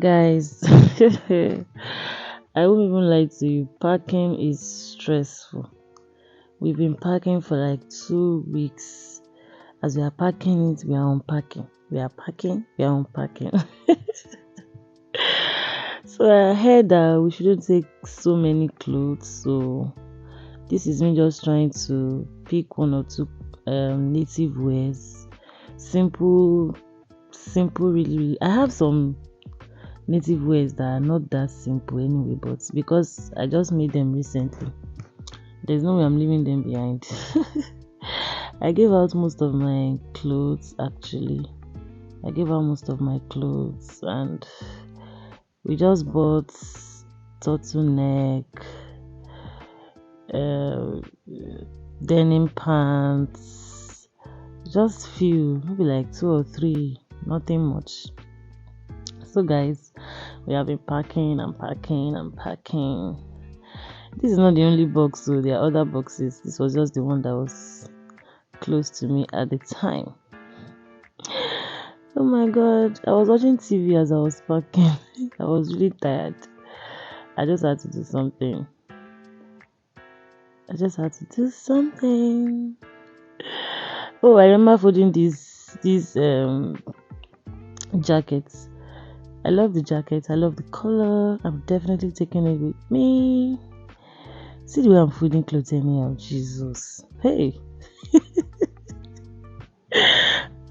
Guys, I won't even lie to you. Packing is stressful. We've been packing for like 2 weeks. As we are packing it, we are unpacking. We are packing, we are unpacking. So I heard that we shouldn't take so many clothes. So this is me just trying to pick one or two native wears. Simple, really. I have some native wears that are not that simple anyway, but because I just made them recently, there's no way I'm leaving them behind. I gave out most of my clothes actually. I gave out most of my clothes and we just bought turtleneck, denim pants, just few, maybe like 2 or 3, nothing much. So guys, we have been packing and packing and packing. This is not the only box, so there are other boxes. This was just the one that was close to me at the time. Oh my god, I was watching TV as I was packing. I was really tired. I just had to do something. Oh, I remember folding these jackets. I love the jacket. I love the color. I'm definitely taking it with me. See the way I'm folding clothes anyhow. Jesus. Hey.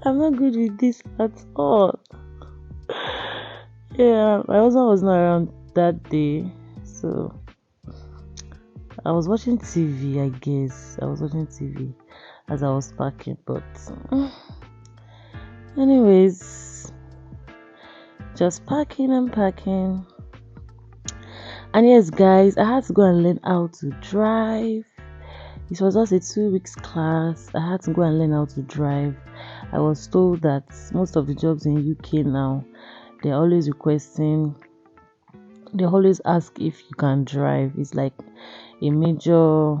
I'm not good with this at all. Yeah, my husband was not around that day. So I was watching TV, I guess. I was watching TV as I was packing. But anyways, just packing and packing. And yes, guys, I had to go and learn how to drive. It was just a 2 weeks class. I had to go and learn how to drive. I was told that most of the jobs in UK now, they always ask if you can drive. It's like a major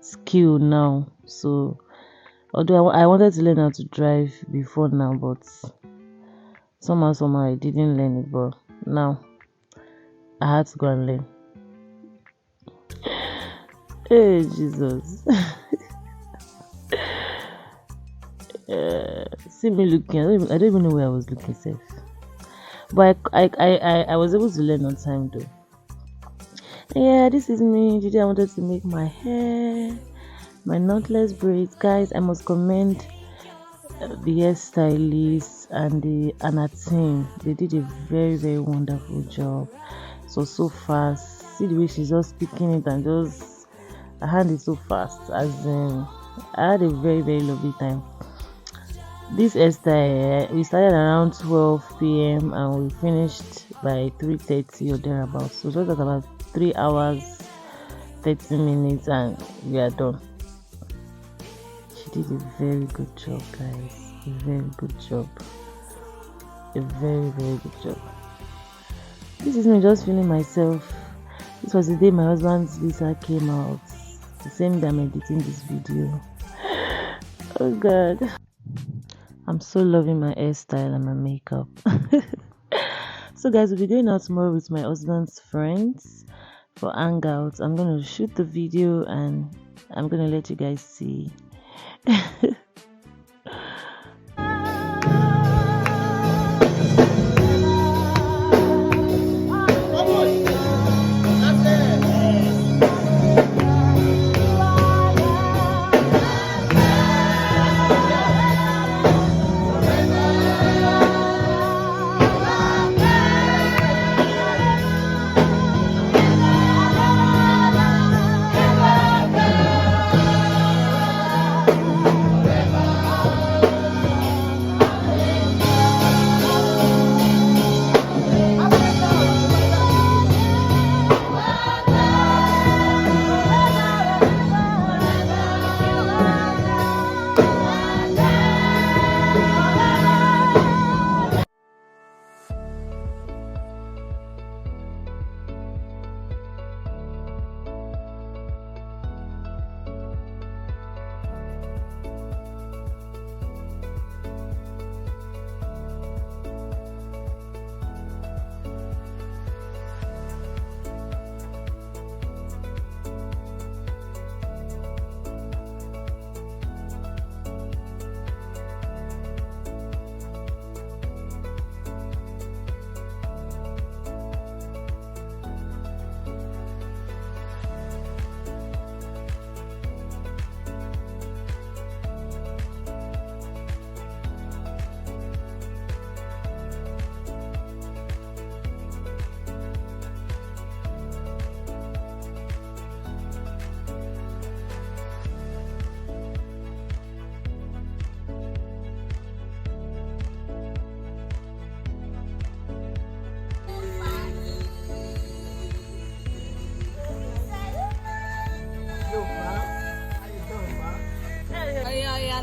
skill now. So although I wanted to learn how to drive before now, but somehow I didn't learn it. But now I had to go and learn. Hey Jesus. See me looking. I don't even know where I was looking safe. But I was able to learn on time though. Yeah, this is me. Today I wanted to make my hair, my knotless braids. Guys, I must commend the hairstylist and her team. They did a very, very wonderful job. So fast. See the way she's just picking it and just her hand is so fast. As I had a very, very lovely time. This hairstyle, we started around 12 p.m. and we finished by 3:30 or thereabouts. So just about 3 hours, 30 minutes, and we are done. She did a very good job, guys. A very good job. A very, very good job. This is me just feeling myself. This was the day my husband's visa came out. The same day I'm editing this video. Oh God. I'm so loving my hairstyle and my makeup. So guys, we'll be going out tomorrow with my husband's friends for hangouts. I'm going to shoot the video and I'm going to let you guys see.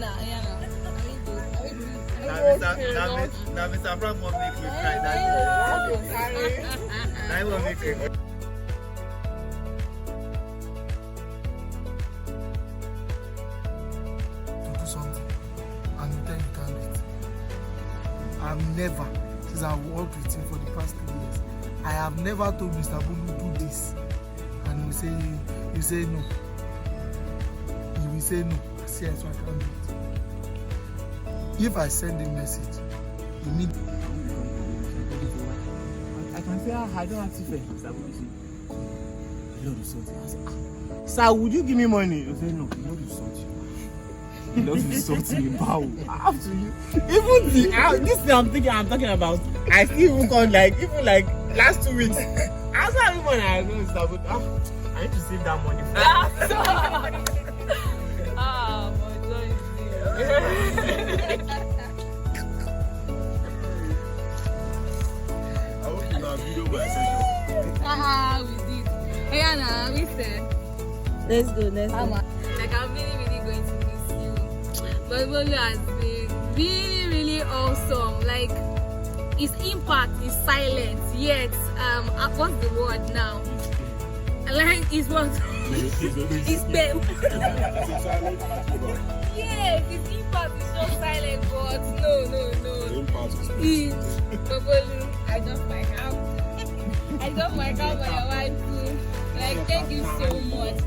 Ayana. Now, Mr. Frank won't make me cry. That won't make me cry. To do something, and then you can't do it. I've never, since I've worked with him for the past 2 years, I have never told Mr. Bulu do this, and he will say no. He will say no. I say so I can't do it. If I send a message, he need. I can say I don't have to pay. Mr. Bulu say, you don't do something. I say, sir, would you give me money? I say, no, you don't do something. You don't do something. Wow. I have to. Even this thing I'm talking about, I still even gone even last 2 weeks. After everyone I go Mr. Bulu, I need to save that money for video by session. We did. Ayana, we said. Let's go. Like I'm really going to miss you. But Bolu has been really awesome. Like his impact is silent, yet what's the word now? Like his what? His pain. Yes, his impact is so silent, but no. Bolu, I don't like how. I don't like how my wife too. Like, thank you so much.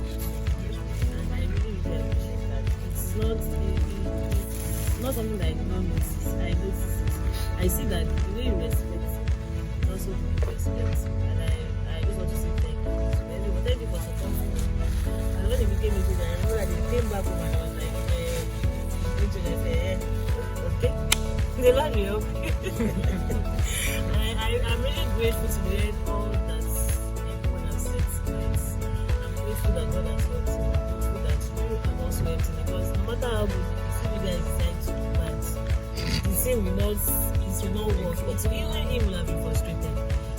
And I really appreciate that. It's not something that I do not notice. I notice it. I see that the way you respect is also the way you respect. And I just want to say thank you. Thank you for supporting me. And when they became into that, I remember that they came back home and I was like, okay. They let me up. I'm really grateful to hear all that everyone has said tonight. I'm grateful that God has helped me. I'm grateful that you have also helped me, because no matter how good you guys decide to plant, the thing will not work. But even him will have been frustrated.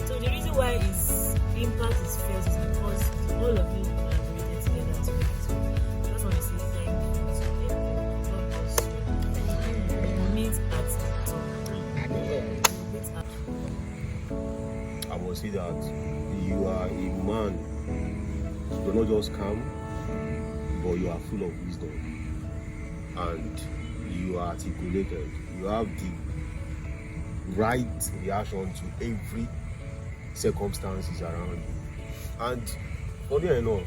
So the reason why his impact is felt is because all of you collaborated together to make it work. I just want to say thank you to everyone. God bless you. Meet at the top. I must say that you are a man. You're not just calm, but you are full of wisdom, and you are articulated. You have the right reaction to every circumstances around you. And funny enough,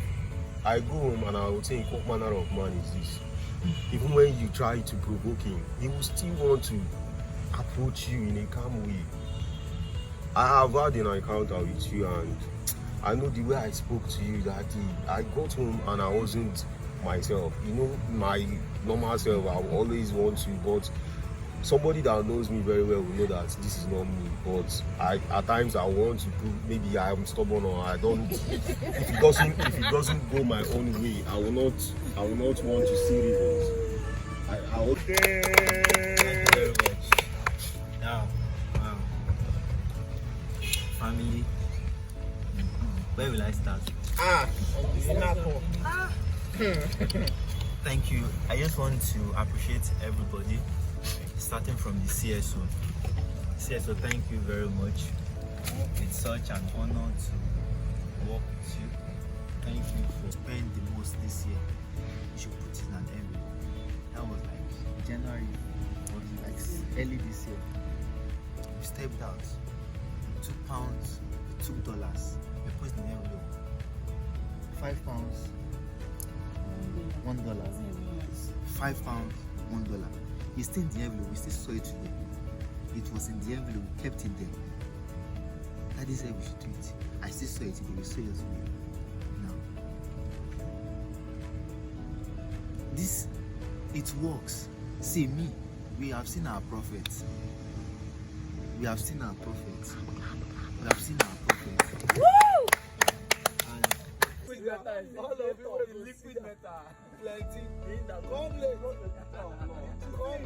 I go home and I will think, what manner of man is this? Even when you try to provoke him, he will still want to approach you in a calm way. I have had an encounter with you, and I know the way I spoke to you that day. I got home and I wasn't myself. You know, my normal self, I always want to, but somebody that knows me very well will know that this is not me. But at times I want to prove, maybe I am stubborn or I don't. If it doesn't go my own way, I will not want to see reasons. I will. Thank you very much. Now, family, where will I start? Thank you. I just want to appreciate everybody, starting from the CSO. CSO, thank you very much. It's such an honor to work with you. Thank you for spending the most this year. You should put in an envelope. That was like January, or like early this year. We stepped out. £2, $2. We put in the envelope. £5, $1. £5, $1. It's still in the envelope. We still saw it today. It was in the envelope. We kept it there. That is how we should do it. I still saw it today. We saw it today. Now, this, it works. See me. We have seen our prophets. We have seen our prophets. We have seen our prophets. Woo! And All of you with liquid metal, plenty. Come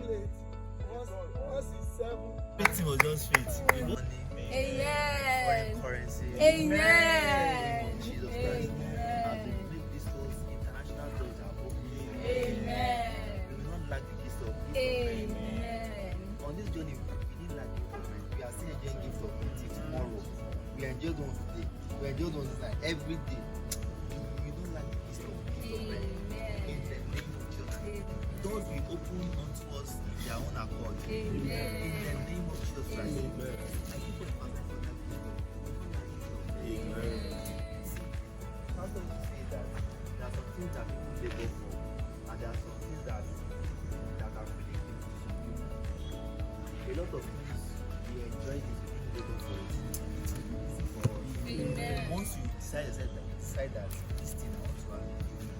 late. Once it's 7. everything was just fit. Amen. Foreign currency. Amen. Jesus Christ. As we make this international doors are opening. Amen. We will not lack the old ones today. We're the old ones like every day. You don't like this stuff. In the name of Jesus. Doors will open unto us their own accord. In the name of Jesus Christ. Amen. I keep on asking Amen. How does it say that there are some things that people labor for, and there are some things that are predicted to some people. A lot of things we enjoy this, we labor for it. Amen. Once you decide that this thing I want to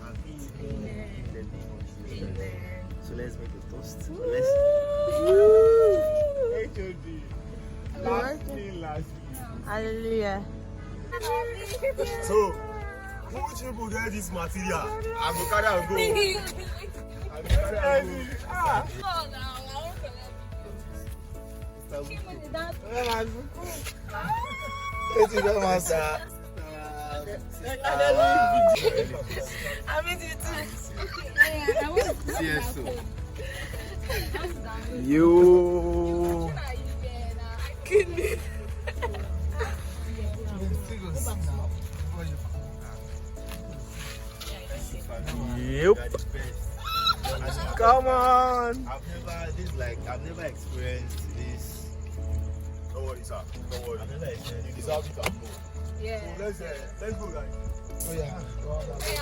have it in the name of Jesus. Amen. So let's make a toast. Last Hallelujah. So, who which people get this material? I go carry am go. I go carry am go. Oh, now I want to let you It's a good master. I miss you too. I want to see Yes, so. You. Goodness. Yep. Come on. I've never experienced this. Don't worry, sir. Don't worry. I've never experienced You this. deserve it and more. Yeah. Let's go, guys. Oh yeah. Hey,